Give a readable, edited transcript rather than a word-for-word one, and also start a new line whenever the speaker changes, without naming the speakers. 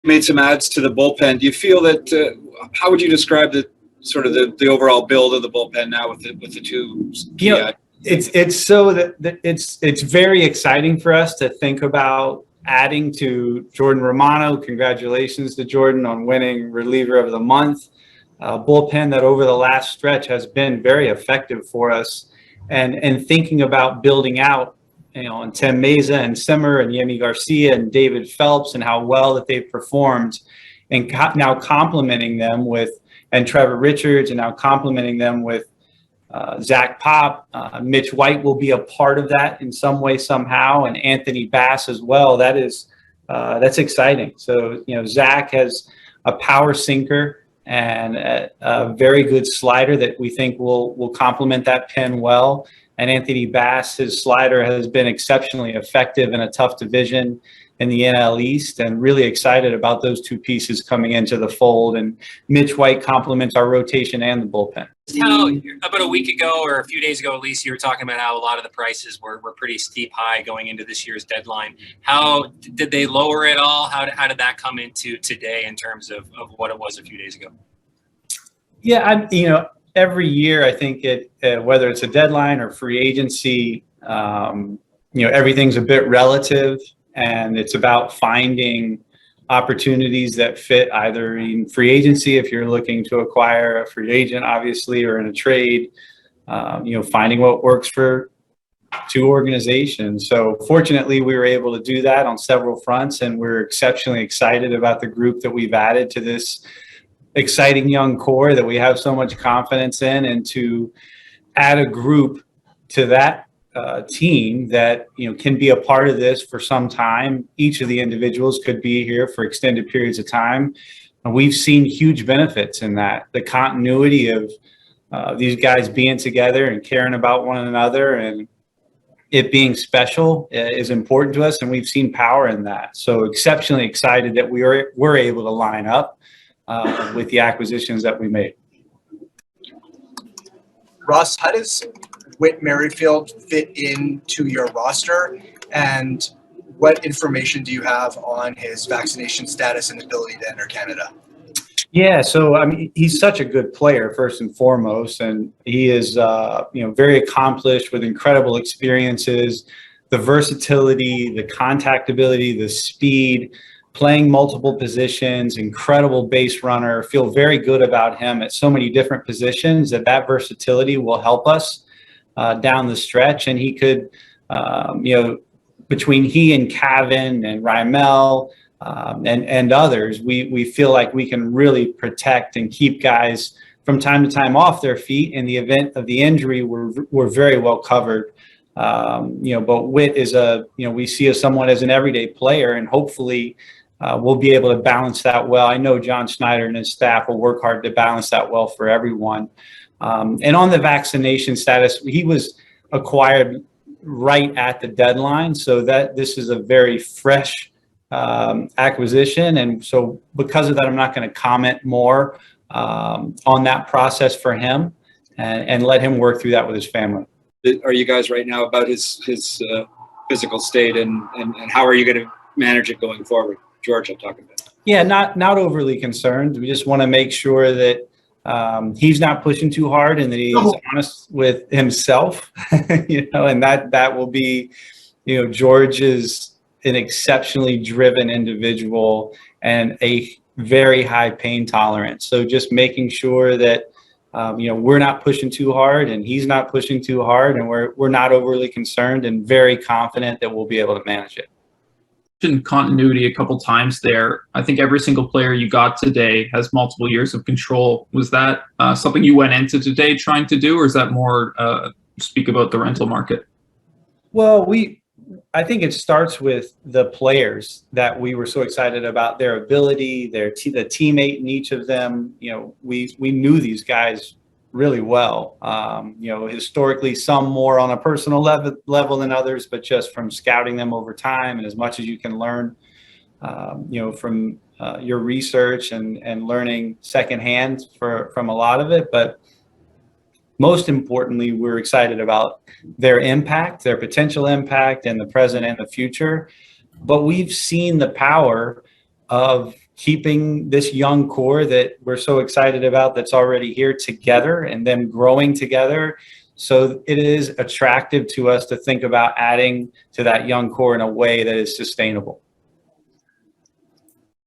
made some adds to the bullpen. Do you feel that? How would you describe the overall build of the bullpen now with the two?
It's very exciting for us to think about adding to Jordan Romano. Congratulations to Jordan on winning reliever of the month. Bullpen that over the last stretch has been very effective for us, and thinking about building out, and Tim Meza and Simmer and Yemi Garcia and David Phelps and how well that they've performed, and now complementing them with, and Trevor Richards, and now complementing them with Zach Pop. Mitch White will be a part of that in some way, somehow, and Anthony Bass as well. That's exciting. So, Zach has a power sinker and a very good slider that we think will complement that pen well. And Anthony Bass, his slider has been exceptionally effective in a tough division in the NL East, and really excited about those two pieces coming into the fold. And Mitch White complements our rotation and the bullpen.
How, about a week ago or a few days ago, at least, you were talking about how a lot of the prices were pretty steep high going into this year's deadline. How did they lower it all? How did that come into today in terms of what it was a few days ago?
Yeah, every year I think whether it's a deadline or free agency, everything's a bit relative. And it's about finding opportunities that fit either in free agency, if you're looking to acquire a free agent, obviously, or in a trade, finding what works for two organizations. So fortunately, we were able to do that on several fronts, and we're exceptionally excited about the group that we've added to this exciting young core that we have so much confidence in, and to add a group to that team that can be a part of this for some time. Each of the individuals could be here for extended periods of time, and we've seen huge benefits in that. The continuity of these guys being together and caring about one another, and it being special is important to us, and we've seen power in that. So exceptionally excited that we're able to line up with the acquisitions that we made.
Russ, how does Whit Merrifield fit into your roster, and what information do you have on his vaccination status and ability to enter Canada?
Yeah, so he's such a good player, first and foremost, and he is very accomplished with incredible experiences, the versatility, the contact ability, the speed, playing multiple positions, incredible base runner. Feel very good about him at so many different positions, that versatility will help us down the stretch. And he could, between he and Cavan and Rymel and others, we feel like we can really protect and keep guys from time to time off their feet. In the event of the injury, we're very well covered. But Whit is we see as someone as an everyday player, and hopefully we'll be able to balance that well. I know John Schneider and his staff will work hard to balance that well for everyone. And on the vaccination status, he was acquired right at the deadline, so that this is a very fresh acquisition. And so because of that, I'm not going to comment more on that process for him, and let him work through that with his family.
Are you guys right now about his physical state, and how are you going to manage it going forward? George, I'm talking about.
Yeah, not overly concerned. We just want to make sure that he's not pushing too hard, and that he's honest with himself, and that will be, George is an exceptionally driven individual and a very high pain tolerance. So just making sure that, we're not pushing too hard and he's not pushing too hard, and we're not overly concerned, and very confident that we'll be able to manage it.
Continuity a couple times there. I think every single player you got today has multiple years of control. Was that something you went into today trying to do, or is that more speak about the rental market?
Well, I think it starts with the players that we were so excited about, their ability, the teammate in each of them. We knew these guys really well. Historically, some more on a personal level than others, but just from scouting them over time, and as much as you can learn, from your research and learning secondhand from a lot of it. But most importantly, we're excited about their impact, their potential impact in the present and the future. But we've seen the power of keeping this young core that we're so excited about that's already here together and them growing together. So it is attractive to us to think about adding to that young core in a way that is sustainable.